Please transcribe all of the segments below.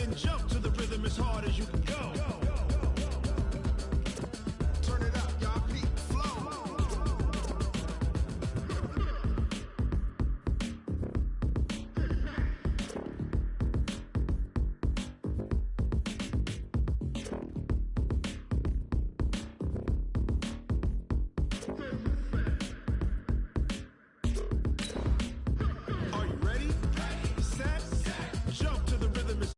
Then jump to the rhythm as hard as you can go. Turn it up, y'all. Beat flow. Are you ready? Set. Jump to the rhythm as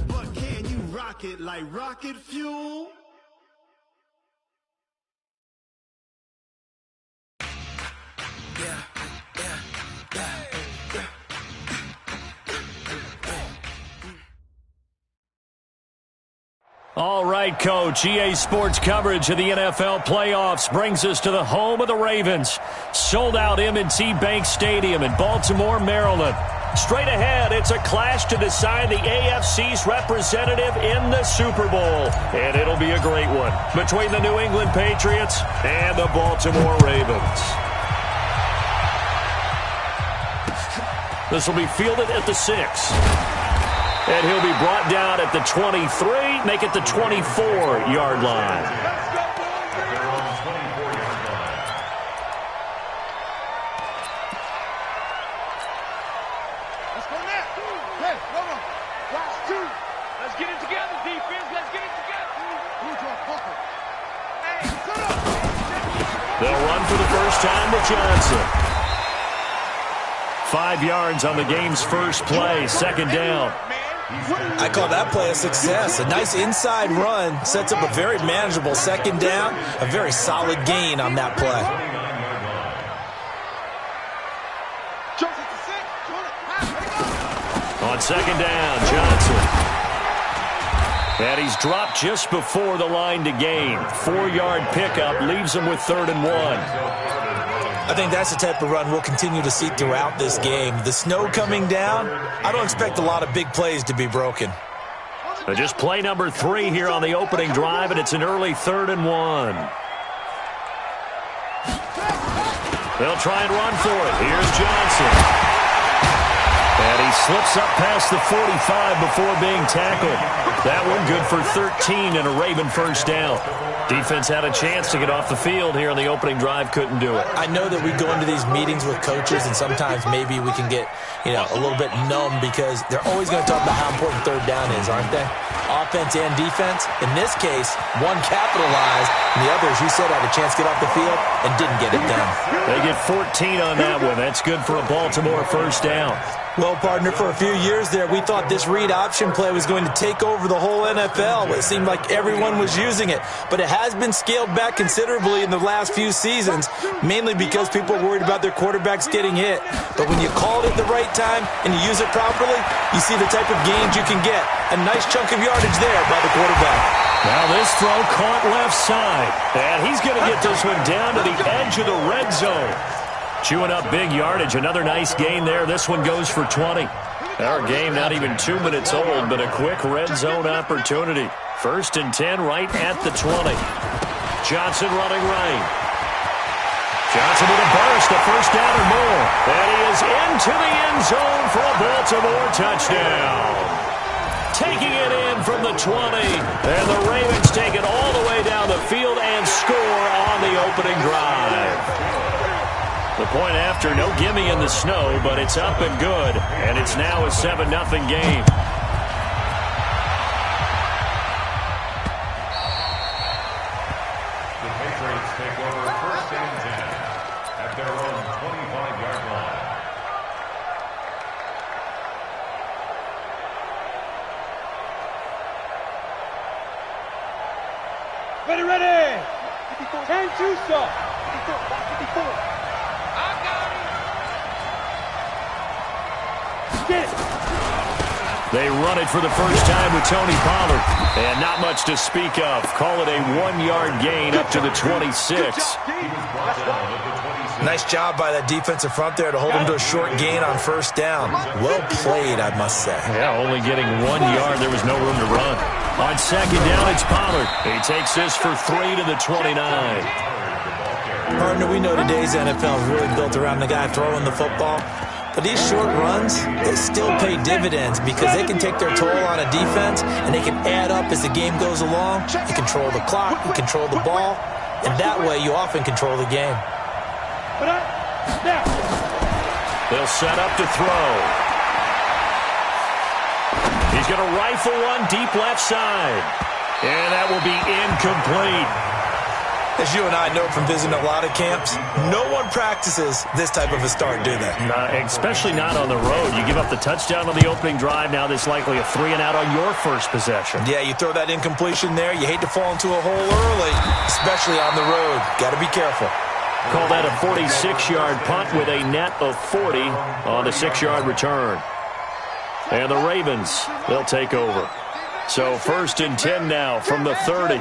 But can you rock it like rocket fuel? All right, Coach. EA Sports coverage of the NFL playoffs brings us to the home of the Ravens. Sold out M&T Bank Stadium in Baltimore, Maryland. Straight ahead, it's a clash to decide the AFC's representative in the Super Bowl. And it'll be a great one between the New England Patriots and the Baltimore Ravens. This will be fielded at the 6. And he'll be brought down at the 23, make it the 24-yard line. Let's go now. Hey, hold on. Watch two. Let's get it together, defense. Let's get it together. Hey, shut up. They'll run for the first time with Johnson. 5 yards on the game's first play, second down. I call that play a success. A nice inside run sets up a very manageable second down, a very solid gain on that play. On second down, Johnson. And he's dropped just before the line to gain. 4-yard pickup leaves him with 3rd and 1. I think that's the type of run we'll continue to see throughout this game. The snow coming down, I don't expect a lot of big plays to be broken. Just play number 3 here on the opening drive, and it's an early 3rd and 1. They'll try and run for it. Here's Johnson. And he slips up past the 45 before being tackled. That one good for 13 and a Raven first down. Defense had a chance to get off the field here on the opening drive, couldn't do it. I know that we go into these meetings with coaches, and sometimes maybe we can get, a little bit numb because they're always going to talk about how important third down is, aren't they? Offense and defense. In this case, one capitalized, and the other, as you said, had a chance to get off the field and didn't get it done. They get 14 on that one. That's good for a Baltimore first down. Well, partner, for a few years there, we thought this read option play was going to take over the whole NFL. It seemed like everyone was using it, but it has been scaled back considerably in the last few seasons, mainly because people are worried about their quarterbacks getting hit. But when you call it at the right time and you use it properly, you see the type of gains you can get. A nice chunk of yardage there by the quarterback. Now this throw caught left side, and he's going to get this one down to the edge of the red zone. Chewing up big yardage. Another nice gain there. This one goes for 20. Our game not even 2 minutes old, but a quick red zone opportunity. 1st and 10 right at the 20. Johnson running right. Johnson with a burst, a first down or more. And he is into the end zone for a Baltimore touchdown. Taking it in from the 20. And the Ravens take it all the way down the field and score on the opening drive. The point after, no gimme in the snow, but it's up and good, and it's now a 7-0 game. The Patriots take over 1st and 10 at their own 25-yard line. Ready! 10-2 stop. 54. I got it. Get it. They run it for the first time with Tony Pollard. And not much to speak of. Call it a 1-yard gain up to the 26. Nice job by that defensive front there to hold him to a short gain on first down. Well played, I must say. Yeah, only getting 1 yard. There was no room to run. On second down, it's Pollard. He takes this for 3 to the 29. Partner, we know today's NFL is really built around the guy throwing the football. But these short runs, they still pay dividends because they can take their toll on a defense and they can add up as the game goes along. You control the clock, you control the ball, and that way you often control the game. They'll set up to throw. He's going to rifle one deep left side. And that will be incomplete. As you and I know from visiting a lot of camps, no one practices this type of a start, do they? Especially not on the road. You give up the touchdown on the opening drive. Now there's likely a 3-and-out on your first possession. Yeah, you throw that incompletion there. You hate to fall into a hole early, especially on the road. Got to be careful. Call that a 46-yard punt with a net of 40 on the 6-yard return. And the Ravens, they'll take over. So 1st and 10 now from the 30.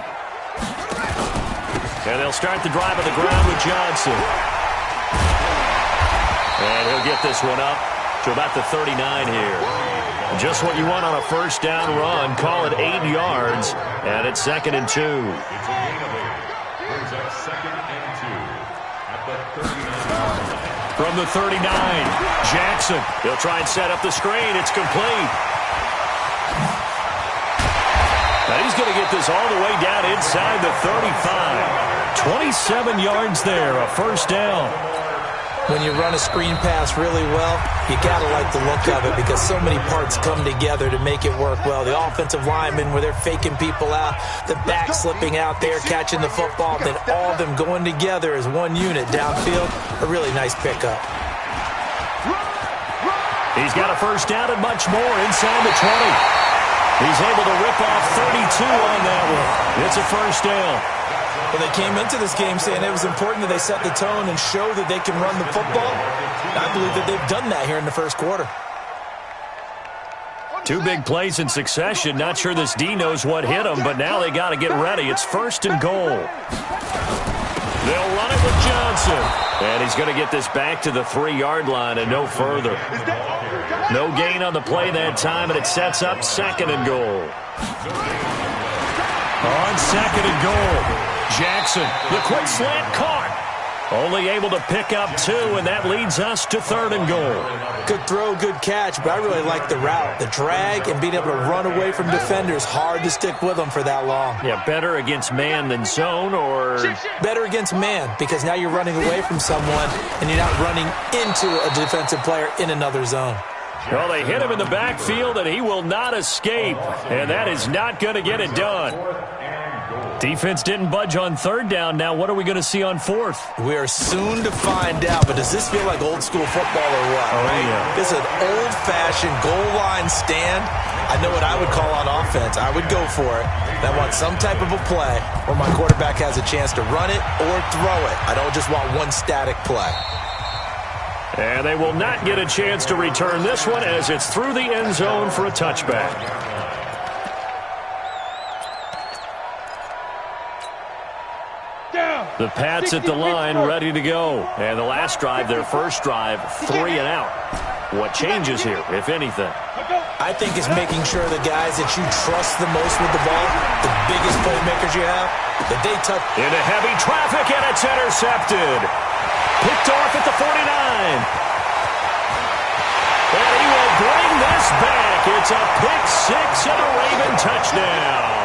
And they'll start the drive on the ground with Johnson. And he'll get this one up to about the 39 here. Just what you want on a first down run. Call it 8 yards. And it's 2nd and 2. It's a gain of 8. Brings up 2nd and 2 at the 39. From the 39, Jackson. He'll try and set up the screen. It's complete. Now he's going to get this all the way down inside the 35. 27 yards there, a first down. When you run a screen pass really well, you got to like the look of it because so many parts come together to make it work well. The offensive linemen where they're faking people out, the back slipping out there, catching the football, then all of them going together as one unit downfield. A really nice pickup. He's got a first down and much more inside the 20. He's able to rip off 32 on that one. It's a first down. Well, they came into this game saying it was important that they set the tone and show that they can run the football. I believe that they've done that here in the first quarter. 2 big plays in succession. Not sure this D knows what hit him, but now they got to get ready. It's 1st and goal. They'll run it with Johnson. And he's going to get this back to the 3-yard line and no further. No gain on the play that time, and it sets up 2nd and goal. On 2nd and goal, Jackson, the quick slant caught. Only able to pick up 2, and that leads us to 3rd and goal. Good throw, good catch, but I really like the route. The drag and being able to run away from defenders, hard to stick with them for that long. Yeah, better against man than zone, or? Better against man, because now you're running away from someone, and you're not running into a defensive player in another zone. Well, they hit him in the backfield, and he will not escape, and that is not going to get it done. Defense didn't budge on 3rd down. Now what are we going to see on 4th? We are soon to find out, but does this feel like old school football or what? Oh, right? yeah. This is an old-fashioned goal line stand. I know what I would call on offense. I would go for it. And I want some type of a play where my quarterback has a chance to run it or throw it. I don't just want one static play. And they will not get a chance to return this one as it's through the end zone for a touchback. The Pats at the line, ready to go. And the last drive, their first drive, 3 and out. What changes here, if anything? I think it's making sure the guys that you trust the most with the ball, the biggest playmakers you have, that they touch. Into heavy traffic, and it's intercepted. Picked off at the 49. And he will bring this back. It's a pick 6 and a Raven touchdown.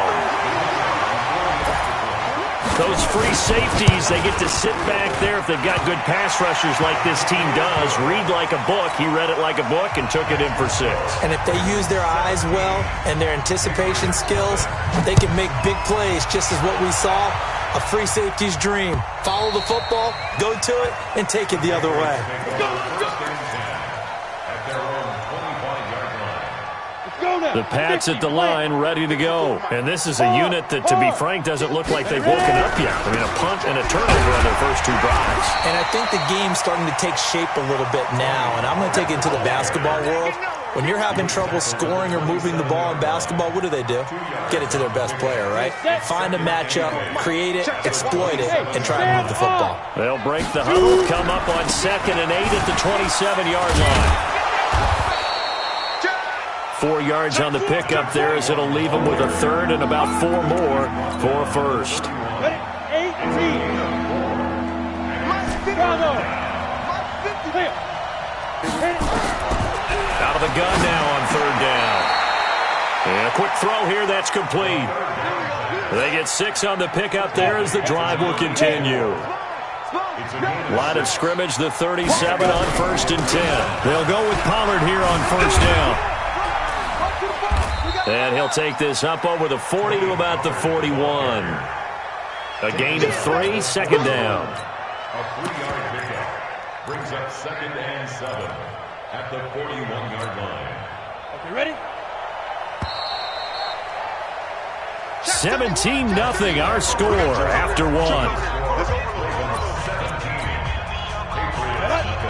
Those free safeties, they get to sit back there if they've got good pass rushers like this team does. Read like a book. He read it like a book and took it in for 6. And if they use their eyes well and their anticipation skills, they can make big plays, just as what we saw, a free safety's dream. Follow the football, go to it, and take it the other way. The Pats at the line, ready to go. And this is a unit that, to be frank, doesn't look like they've woken up yet. I mean, a punt and a turnover on their first 2 drives. And I think the game's starting to take shape a little bit now. And I'm going to take it into the basketball world. When you're having trouble scoring or moving the ball in basketball, what do? Get it to their best player, right? Find a matchup, create it, exploit it, and try and move the football. They'll break the huddle, come up on 2nd and 8 at the 27-yard line. 4 yards on the pickup there as it'll leave them with a 3rd and about 4 more for a 1st. 18. Bravo. Out of the gun now on 3rd down. And a quick throw here, that's complete. They get 6 on the pickup there as the drive will continue. Line of scrimmage, the 37 on 1st and 10. They'll go with Pollard here on 1st down. And he'll take this up over the 40 to about the 41. A gain of 3, 2nd down. A 3-yard pickup brings up 2nd and 7 at the 41-yard line. Okay, ready? 17-0 our score after 1.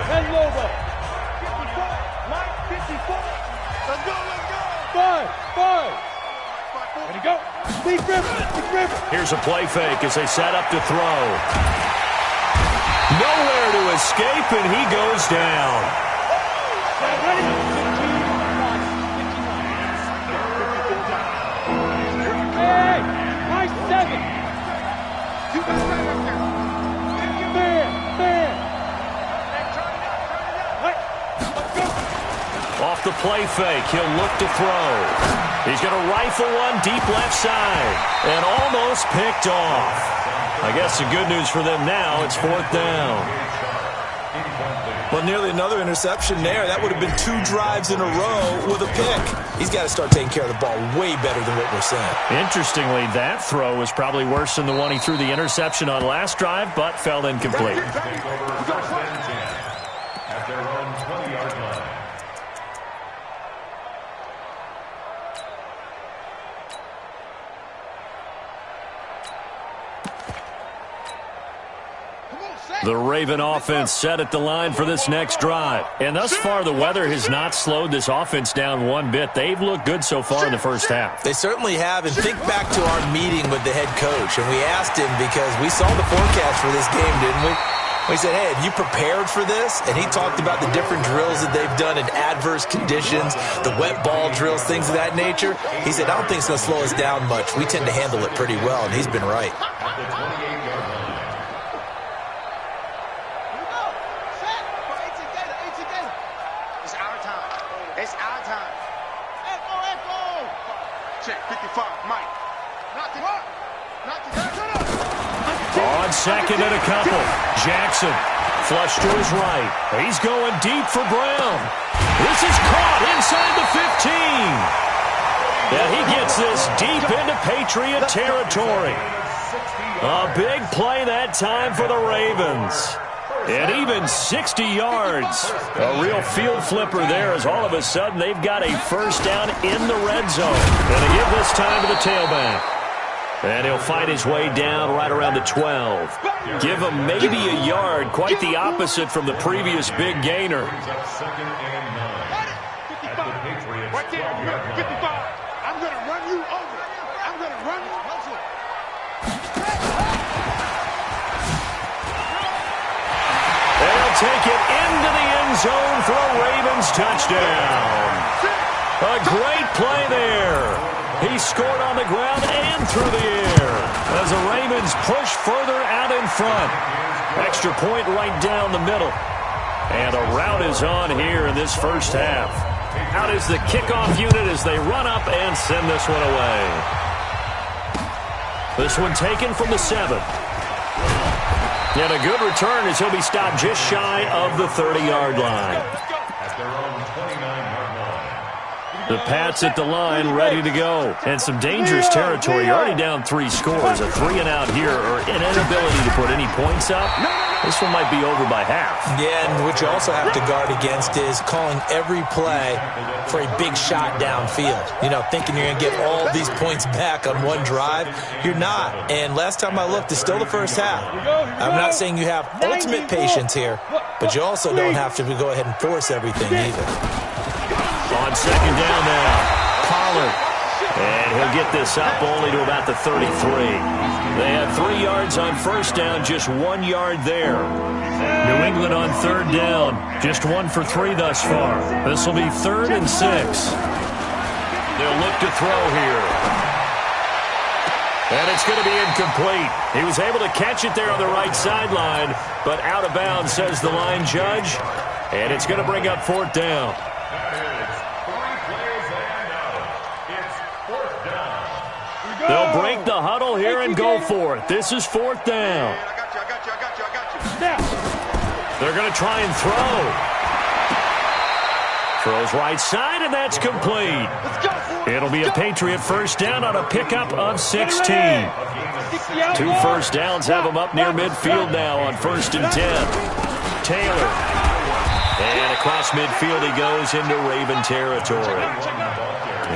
Head over. 54. Let's go. 5. Ready, go. Big grip. Here's a play fake as they set up to throw. Nowhere to escape, and he goes down. Ready? 59. Hey, nice 7. Man. Off the play fake, he'll look to throw. He's going to rifle one deep left side and almost picked off. I guess the good news for them now, it's 4th down. Well, nearly another interception there. That would have been 2 drives in a row with a pick. He's got to start taking care of the ball way better than what we're seeing. Interestingly, that throw was probably worse than the one he threw the interception on last drive, but fell incomplete. Take over 1st and 10 at their own 20-yard line. The Raven offense set at the line for this next drive. And thus far, the weather has not slowed this offense down one bit. They've looked good so far in the first half. They certainly have. And think back to our meeting with the head coach. And we asked him because we saw the forecast for this game, didn't we? We said, hey, have you prepared for this? And he talked about the different drills that they've done in adverse conditions, the wet ball drills, things of that nature. He said, I don't think it's going to slow us down much. We tend to handle it pretty well, and he's been right. At the 28-yard line. It's our time. Echo. Check, 55, Mike. Not to On 2nd and a couple. Jackson, flush to his right. He's going deep for Brown. This is caught inside the 15. And he gets this deep into Patriot territory. A big play that time for the Ravens. And even 60 yards. A real field flipper there as all of a sudden they've got a 1st down in the red zone. And they give this time to the tailback. And he'll fight his way down right around the 12. Give him maybe a yard. Quite the opposite from the previous big gainer. Brings up 2nd and 9 at the Patriots' right there, 12-yard 55. line. I'm going to run you over. I'm going to run you over. They'll take it into the end zone for a Ravens touchdown. A great play there. He scored on the ground and through the air as the Ravens push further out in front. Extra point right down the middle. And a rout is on here in this first half. Out is the kickoff unit as they run up and send this one away. This one taken from the 7. And a good return as he'll be stopped just shy of the 30-yard line. At their own 29-yard line. The Pats at the line, ready to go. And some dangerous territory. You're already down 3 scores. A 3-and-out here, or an inability to put any points up. This one might be over by half. Yeah, and what you also have to guard against is calling every play for a big shot downfield. You know, thinking you're going to get all these points back on one drive. You're not. And last time I looked, it's still the first half. I'm not saying you have ultimate patience here, but you also don't have to go ahead and force everything either. On second down now, Pollard. And he'll get this up only to about the 33. They had 3 yards on first down, just 1 yard there. New England on third down, just 1 for 3 thus far. This will be 3rd and 6. They'll look to throw here. And it's going to be incomplete. He was able to catch it there on the right sideline, but out of bounds, says the line judge. And it's going to bring up 4th down. They'll break the huddle here and go for it. This is 4th down. They're going to try and throw. Throws right side, and that's complete. It'll be a Patriot first down on a pickup of 16. 2 first downs have them up near midfield now on 1st and 10. Taylor. And across midfield he goes into Raven territory.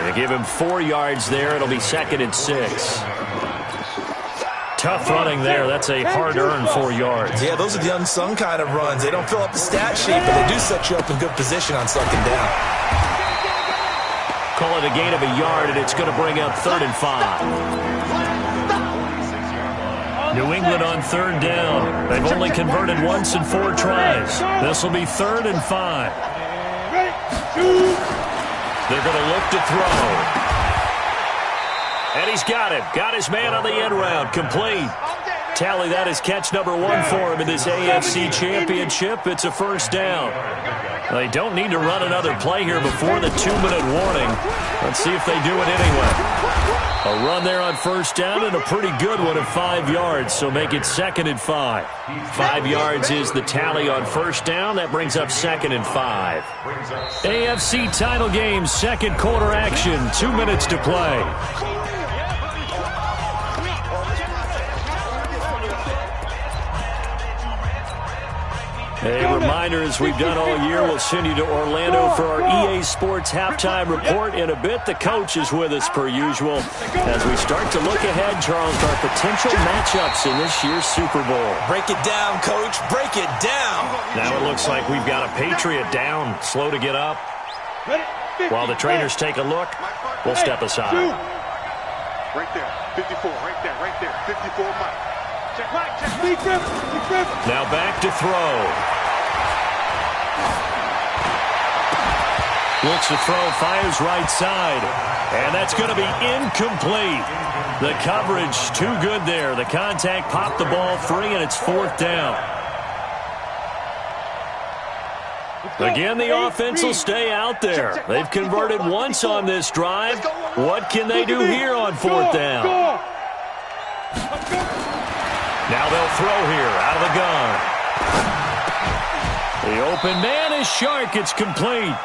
They give him 4 yards there. It'll be 2nd and 6. Tough running there. That's a hard-earned 4 yards. Yeah, those are the unsung kind of runs. They don't fill up the stat sheet, but they do set you up in good position on 2nd down. Call it a gain of a yard, and it's going to bring up 3rd and 5. New England on 3rd down. They've only converted once in 4 tries. This will be 3rd and 5. They're going to look to throw. And he's got him. Got his man on the end round. Complete. Tally, that is catch number 1 for him in this AFC Championship. It's a first down. They don't need to run another play here before the 2-minute warning. Let's see if they do it anyway. A run there on first down and a pretty good one of 5 yards, so make it 2nd and 5. 5 yards is the tally on first down. That brings up 2nd and 5. AFC title game, 2nd quarter action, 2 minutes to play. A reminder, as we've done all year, we'll send you to Orlando for our EA Sports halftime report in a bit. The coach is with us per usual as we start to look ahead, Charles, to our potential matchups in this year's Super Bowl. Break it down, Coach. Break it down. Now it looks like we've got a Patriot down, slow to get up. While the trainers take a look, we'll step aside. Right there, 54, right there, 54 Mike. Check Mike, check Now back to throw. Looks to throw, fires right side. And that's going to be incomplete. The coverage too good there. The contact popped the ball free, and it's 4th down. Again, the offense will stay out there. They've converted once on this drive. What can they do here on 4th down? Now they'll throw here out of the gun. The open man is Shark. It's complete.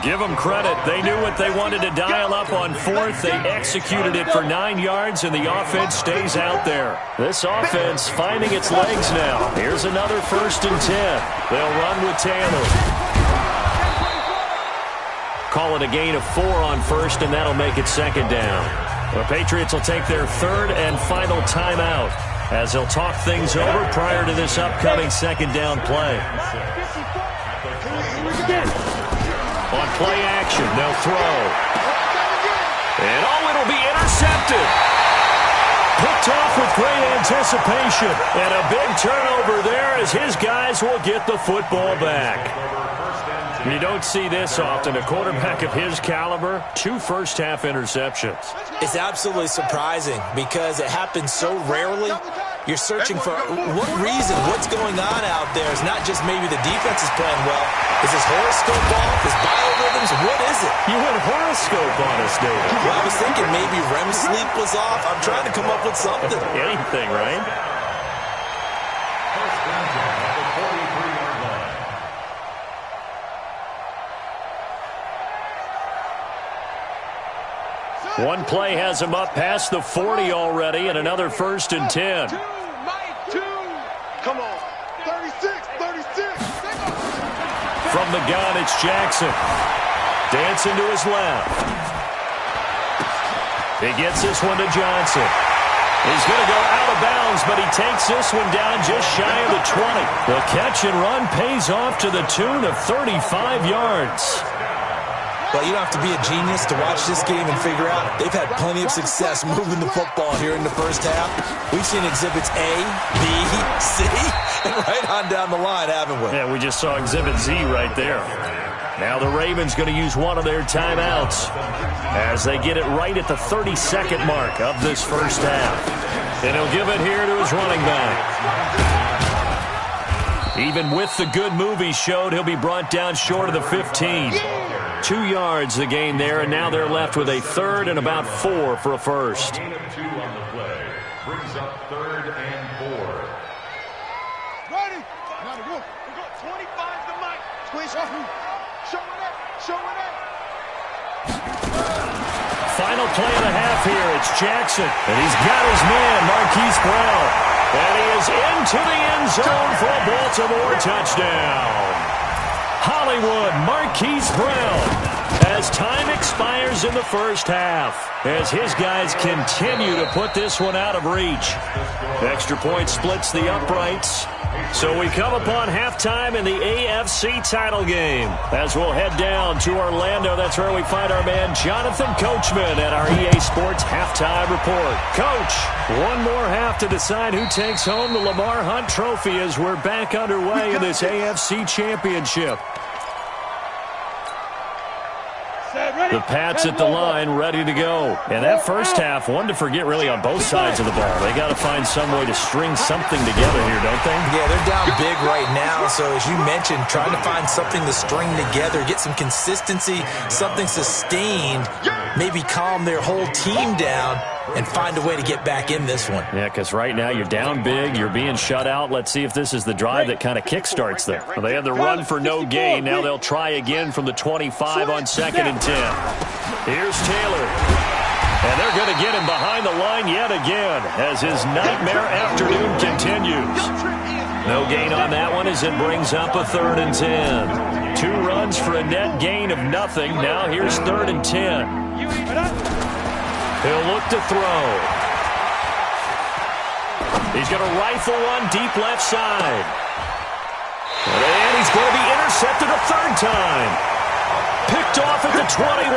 Give them credit. They knew what they wanted to dial up on 4th. They executed it for 9 yards, and the offense stays out there. This offense finding its legs now. Here's another 1st and 10. They'll run with Taylor. Call it a gain of 4 on 1st, and that'll make it 2nd down. The Patriots will take their 3rd and final timeout as they'll talk things over prior to this upcoming 2nd down play. On play action, they'll throw. And it'll be intercepted. Picked off with great anticipation. And a big turnover there as his guys will get the football back. You don't see this often. A quarterback of his caliber, 2 first-half interceptions. It's absolutely surprising because it happens so rarely. You're searching for what reason, what's going on out there. It's not just maybe the defense is playing well. Is his horoscope off? His biorhythms? What is it? You went horoscope on us, David. Well, I was thinking maybe REM sleep was off. I'm trying to come up with something. Anything, right? One play has him up past the 40 already, and another 1st and 10. Come on, 36. From the gun, it's Jackson. Dancing to his left. He gets this one to Johnson. He's going to go out of bounds, but he takes this one down just shy of the 20. The catch and run pays off to the tune of 35 yards. Well, you don't have to be a genius to watch this game and figure out they've had plenty of success moving the football here in the first half. We've seen exhibits A, B, C, and right on down the line, haven't we? Yeah, we just saw exhibit Z right there. Now the Ravens going to use one of their timeouts as they get it right at the 30-second mark of this first half. And he'll give it here to his running back. Even with the good move he showed, he'll be brought down short of the 15. 2 yards the gain there, and now they're left with a third and about 4 for a first. Gain of 2 on the play. Brings up 3rd and 4. Ready? Now the wolf. We got 25 to Mike. Twist. Show it up. Show it up. Final play of the half here. It's Jackson, and he's got his man, Marquise Brown. And he is into the end zone for a Baltimore touchdown. Hollywood, Marquise Brown, as time expires in the first half, as his guys continue to put this one out of reach. Extra point splits the uprights. So we come upon halftime in the AFC title game. As we'll head down to Orlando, that's where we find our man Jonathan Coachman at our EA Sports Halftime Report. Coach, one more half to decide who takes home the Lamar Hunt Trophy as we're back underway in this AFC Championship. The Pats at the line, ready to go. And that first half, one to forget really on both sides of the ball. They got to find some way to string something together here, don't they? Yeah, they're down big right now. So as you mentioned, trying to find something to string together, get some consistency, something sustained, maybe calm their whole team down and find a way to get back in this one. Yeah, because right now you're down big, you're being shut out. Let's see if this is the drive that kind of kickstarts them. Well, they had the run for no gain. Now they'll try again from the 25 on 2nd and 10. Here's Taylor. And they're going to get him behind the line yet again as his nightmare afternoon continues. No gain on that one as it brings up a 3rd and 10. 2 runs for a net gain of nothing. Now here's 3rd and 10. He'll look to throw. He's going to rifle one deep left side. And he's going to be intercepted a 3rd time. Picked off at the 21.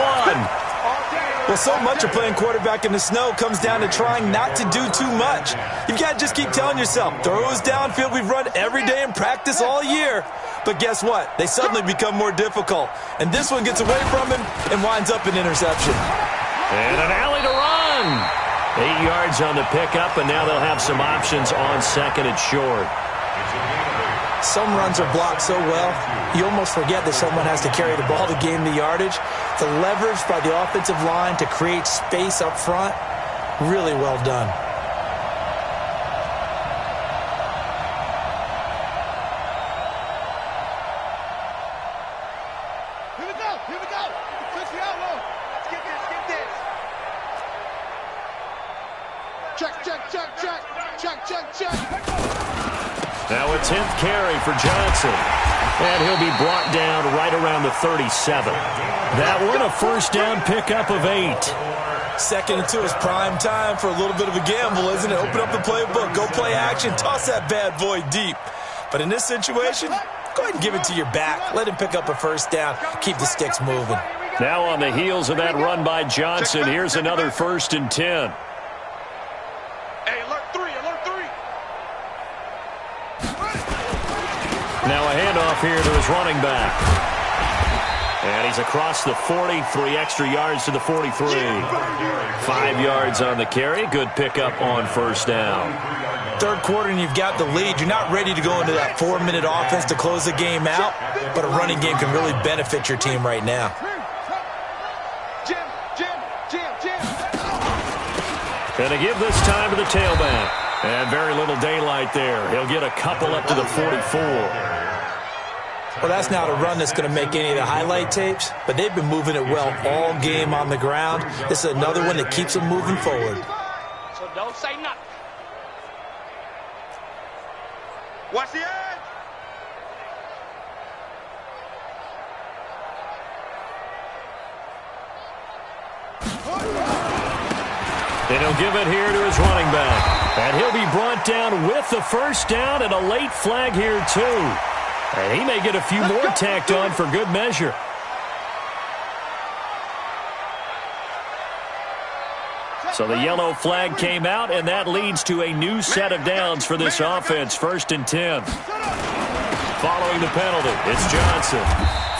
Well, so much of playing quarterback in the snow comes down to trying not to do too much. You've got to just keep telling yourself, throws downfield we've run every day in practice all year. But guess what? They suddenly become more difficult. And this one gets away from him and winds up an interception. And an alley to run. 8 yards on the pickup, and now they'll have some options on 2nd and short. Some runs are blocked so well, you almost forget that someone has to carry the ball to gain the yardage. The leverage by the offensive line to create space up front, really well done. Here we go. Here we go. Push the outlaw. Let's get this. Get this. Check, check, check, check. Check, check, check. Now a 10th carry for Johnson. And he'll be brought down right around the 37. That one a first down pickup of 8. 2nd and 2 is prime time for a little bit of a gamble, isn't it? Open up the playbook, go play action, toss that bad boy deep. But in this situation, go ahead and give it to your back. Let him pick up a first down. Keep the sticks moving. Now on the heels of that run by Johnson, here's another 1st and 10. Hey, alert 3, alert 3. Now a handoff here to his running back. And he's across the 40, 3 extra yards to the 43. 5 yards on the carry. Good pickup on first down. 3rd quarter and you've got the lead. You're not ready to go into that 4-minute offense to close the game out, but a running game can really benefit your team right now. Jim, Jim, Jim, Jim. Going to give this time to the tailback. And very little daylight there. He'll get a couple up to the 44. Well, that's not a run that's going to make any of the highlight tapes, but they've been moving it well all game on the ground. This is another one that keeps them moving forward. So don't say nothing. Watch the edge. And he'll give it here to his running back. And he'll be brought down with the first down and a late flag here, too. And he may get a few more tacked on for good measure. So the yellow flag came out, and that leads to a new set of downs for this offense. 1st and 10. Following the penalty, it's Johnson.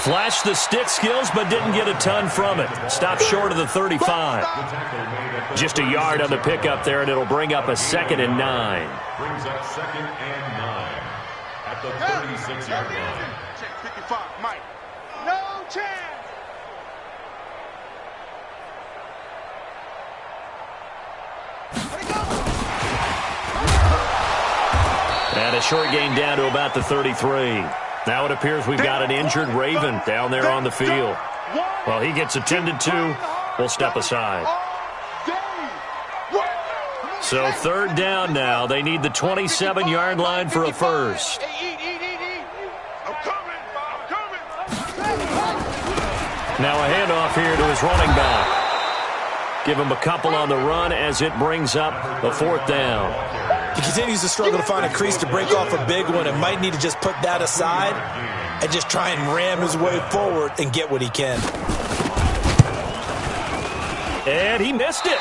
Flashed the stick skills, but didn't get a ton from it. Stopped short of the 35. Just a yard on the pickup there, and it'll bring up a 2nd and 9. Brings up 2nd and 9 at the 36-yard line. Check 55, Mike. No chance. And a short gain down to about the 33. Now it appears we've got an injured Raven down there on the field. Well, he gets attended to. We'll step aside. So 3rd down now. They need the 27-yard line for a first. Now a handoff here to his running back. Give him a couple on the run as it brings up a 4th down. He continues to struggle to find a crease to break off a big one and might need to just put that aside and just try and ram his way forward and get what he can. And he missed it.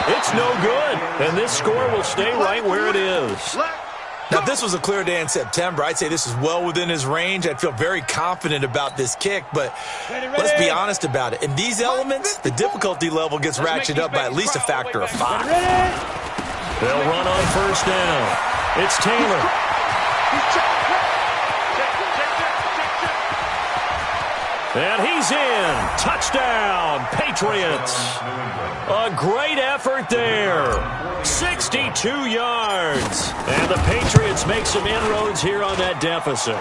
It's no good. And this score will stay right where it is. Now, if this was a clear day in September, I'd say this is well within his range. I'd feel very confident about this kick, but let's be honest about it. In these elements, the difficulty level gets ratcheted up by at least a factor of 5. They'll run on 1st down. It's Taylor. And he's in. Touchdown, Patriots. A great effort there. 62 yards. And the Patriots make some inroads here on that deficit.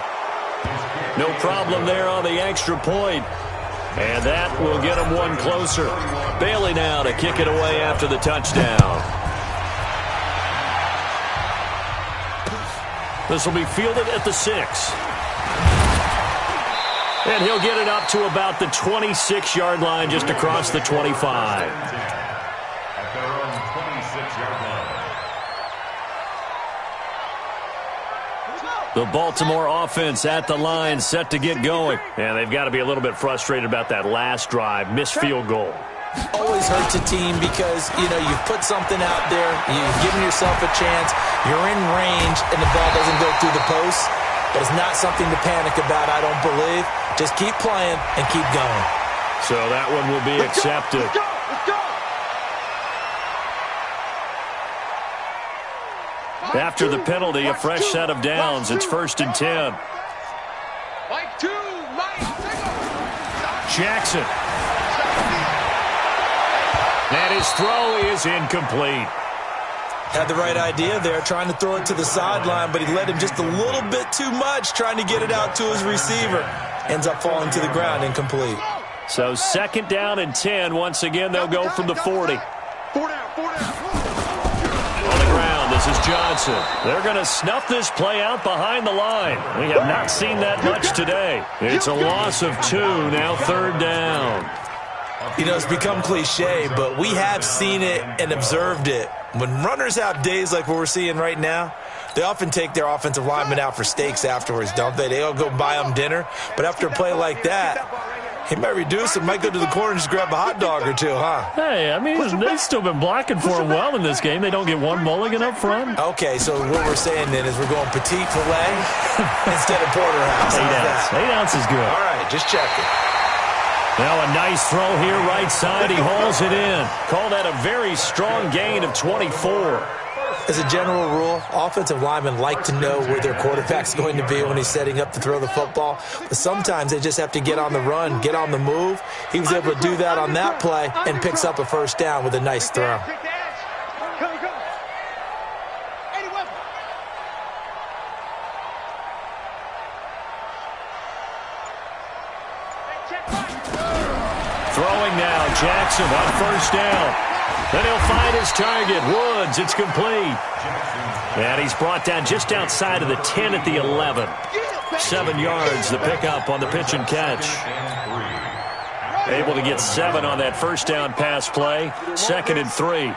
No problem there on the extra point. And that will get them one closer. Bailey now to kick it away after the touchdown. This will be fielded at the 6. And he'll get it up to about the 26-yard line, just across the 25. At their own 26-yard line. The Baltimore offense at the line, set to get going. And they've got to be a little bit frustrated about that last drive, missed field goal. Always hurts a team because, you've put something out there, you've given yourself a chance, you're in range, and the ball doesn't go through the post. But it's not something to panic about, I don't believe. Just keep playing and keep going. So that one will be accepted. After the penalty, a fresh set of downs. It's 1st and 10. Jackson. And his throw is incomplete. Had the right idea there, trying to throw it to the sideline, but he led him just a little bit too much, trying to get it out to his receiver. Ends up falling to the ground, incomplete. So 2nd down and 10. Once again, they'll go from the 40. On the ground, this is Johnson. They're going to snuff this play out behind the line. We have not seen that much today. It's a loss of 2, now 3rd down. It's become cliche, but we have seen it and observed it. When runners have days like what we're seeing right now, they often take their offensive linemen out for steaks afterwards, don't they? They all go buy them dinner. But after a play like that, he might reduce it, might go to the corner and just grab a hot dog or two, huh? Hey, I mean, they've still been blocking for him well in this game. They don't get one mulligan up front. Okay, so what we're saying then is we're going petite filet instead of porterhouse. 8 ounce. 8 ounce is good. All right, just checking. Now a nice throw here right side. He hauls it in. Call that a very strong gain of 24. As a general rule, offensive linemen like to know where their quarterback's going to be when he's setting up to throw the football. But sometimes they just have to get on the run, get on the move. He was able to do that on that play and picks up a 1st down with a nice throw. Throwing now, Jackson on 1st down. Then he'll find his target, Woods. It's complete. And he's brought down just outside of the 10 at the 11. 7 yards, the pickup on the pitch and catch. Able to get 7 on that 1st down pass play. 2nd and 3.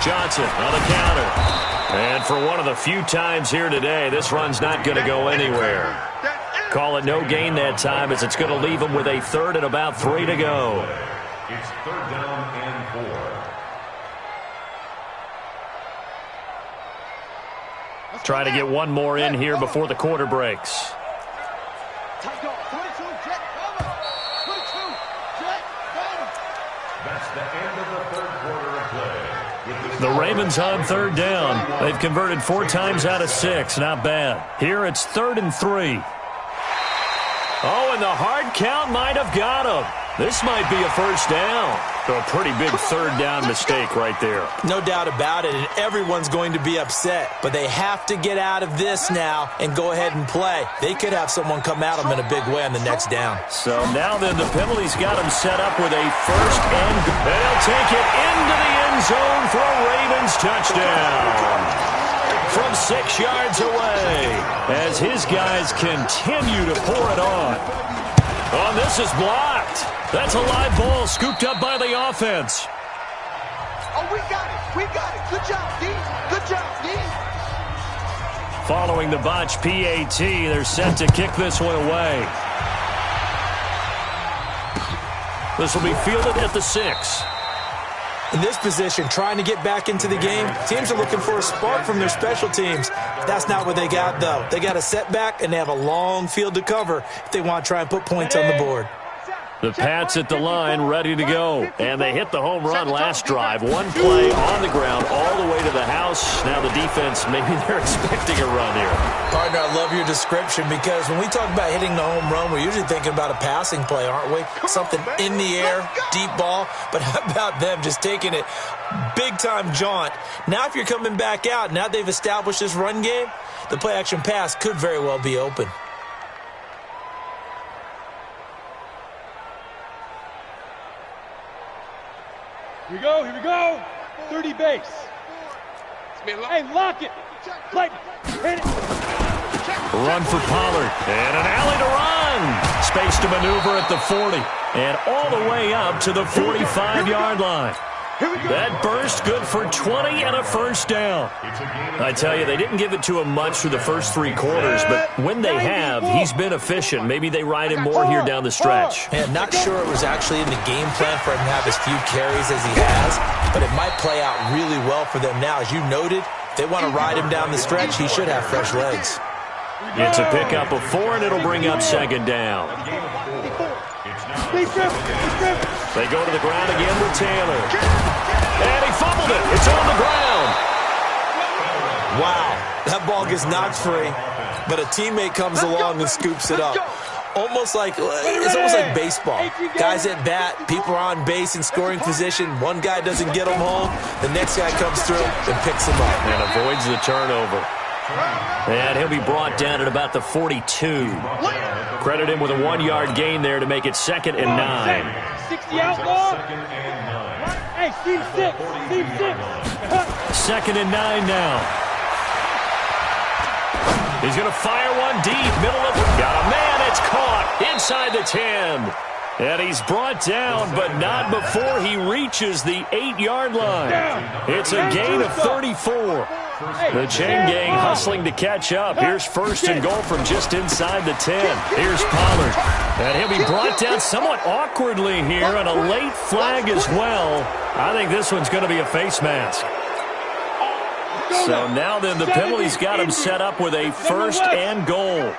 Johnson on the counter. And for one of the few times here today, this run's not going to go anywhere. Call it no gain that time as it's going to leave them with a third and about 3 to go. It's third down and 4. Try to get one more in here before the quarter breaks. That's the end of the third quarter of play. The Ravens on third down. They've converted 4 times out of 6. Not bad. Here it's 3rd and 3. Oh, and the hard count might have got him. This might be a first down. A pretty big third down mistake right there. No doubt about it, and everyone's going to be upset. But they have to get out of this now and go ahead and play. They could have someone come at them in a big way on the next down. So now then the penalty's got him set up with a first and they'll take it into the end zone for a Ravens touchdown. From 6 yards away as his guys continue to pour it on. Oh, this is blocked. That's a live ball scooped up by the offense. Oh, we got it. We got it. Good job, D. Good job, D. Following the botch PAT, they're set to kick this one away. This will be fielded at the 6. In this position, trying to get back into the game, teams are looking for a spark from their special teams. That's not what they got, though. They got a setback, and they have a long field to cover if they want to try and put points on the board. The Pats at the line, ready to go. And they hit the home run last drive. One play on the ground all the way to the house. Now the defense, maybe they're expecting a run here. Partner, I love your description because when we talk about hitting the home run, we're usually thinking about a passing play, aren't we? Something in the air, deep ball. But how about them just taking it big-time jaunt? Now if you're coming back out, now they've established this run game, the play-action pass could very well be open. Here we go. 30 base. Hey, lock it. Hit it. Run for Pollard. And an alley to run. Space to maneuver at the 40. And all the way up to the 45-yard line. That burst good for 20 and a first down. I tell you, they didn't give it to him much through the first 3 quarters, but when they have, he's been efficient. Maybe they ride him more here down the stretch. Yeah, not sure it was actually in the game plan for him to have as few carries as he has, but it might play out really well for them now. As you noted, if they want to ride him down the stretch, he should have fresh legs. It's a pickup of 4, and it'll bring up second down. They go to the ground again with Taylor. And he fumbled it. It's on the ground. Wow, that ball gets knocked free, but a teammate comes along and scoops it up. It's almost like baseball. Guys at bat, people are on base in scoring position. One guy doesn't get them home. The next guy comes through and picks him up. And avoids the turnover. And he'll be brought down at about the 42. Credit him with a 1-yard gain there to make it 2nd and 9. 60 outlaw. Hey, Steve 6. 2nd and 9 now. He's going to fire one deep. Middle of it. Got a man. It's caught inside the 10. And he's brought down, but not before he reaches the 8-yard line. It's a gain of 34. The chain gang hustling to catch up. Here's 1st and goal from just inside the 10. Here's Pollard. And he'll be brought down somewhat awkwardly here on a late flag as well. I think this one's going to be a face mask. So now then the penalty's got him set up with a 1st and goal.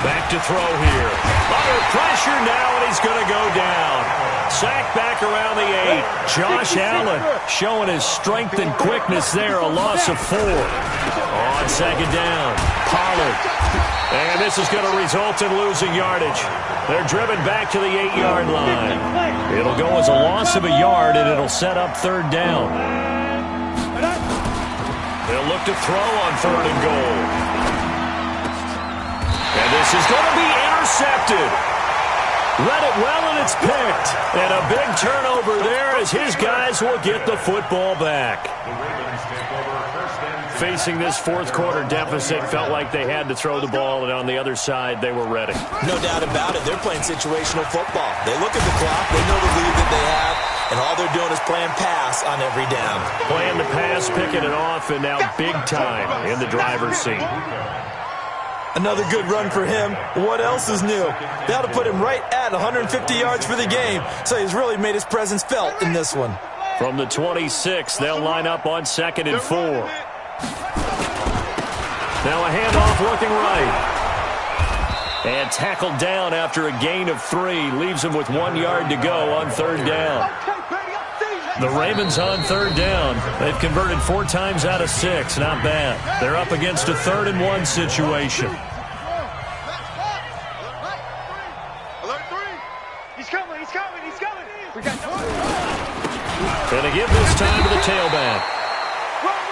Back to throw here. Under pressure now, and he's going to go down. Sacked back around the 8. Josh Allen showing his strength and quickness there. A loss of 4. On 2nd down, Pollard. And this is going to result in losing yardage. They're driven back to the 8-yard line. It'll go as a loss of a yard, and it'll set up 3rd down. They'll look to throw on 3rd and goal. And this is going to be intercepted. Read it well, and it's picked. And a big turnover there as his guys will get the football back. Facing this 4th quarter deficit, felt like they had to throw the ball, and on the other side, they were ready. No doubt about it. They're playing situational football. They look at the clock. They know the lead that they have, and all they're doing is playing pass on every down. Playing the pass, picking it off, and now big time in the driver's seat. Another good run for him. What else is new? That'll put him right at 150 yards for the game, so he's really made his presence felt in this one. From the 26, they'll line up on 2nd and 4. Now a handoff looking right. And tackled down after a gain of 3. Leaves him with 1 yard to go on 3rd down. The Ravens on 3rd down. They've converted 4 times out of 6. Not bad. They're up against a 3rd and 1 situation. Alert 3. He's coming. He's coming. He's coming. We got Gonna give this time to the tailback.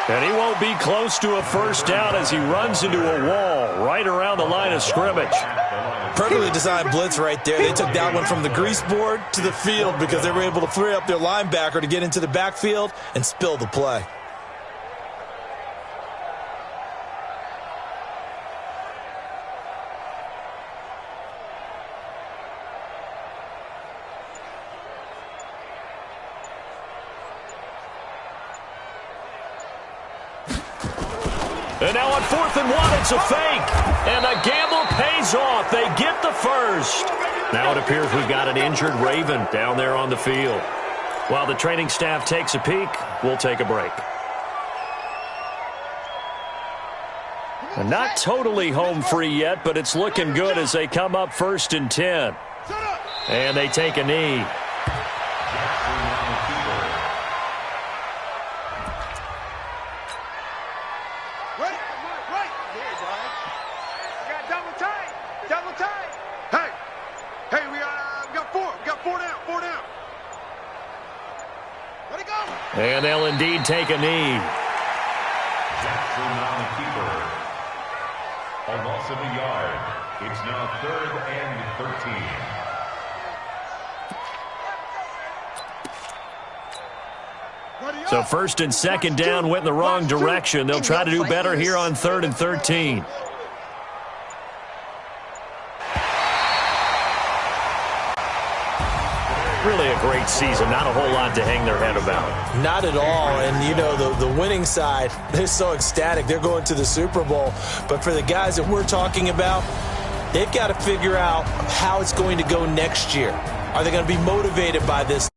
And he won't be close to a 1st down as he runs into a wall right around the line of scrimmage. Perfectly designed blitz right there. They took that one from the grease board to the field because they were able to free up their linebacker to get into the backfield and spill the play. And now on 4th and 1, it's a fake. And the gamble pays off. They get the 1st. Now it appears we've got an injured Raven down there on the field. While the training staff takes a peek, we'll take a break. And not totally home free yet, but it's looking good as they come up 1st and 10. And they take a knee. And they'll indeed take a knee. Jackson on the keeper. A loss of a yard. It's now 3rd and 13. So 1st and 2nd down went in the wrong direction. They'll try to do better here on 3rd and 13. Really a great season. Not a whole lot to hang their head about. Not at all. And, you know, the winning side, they're so ecstatic. They're going to the Super Bowl. But for the guys that we're talking about, they've got to figure out how it's going to go next year. Are they going to be motivated by this?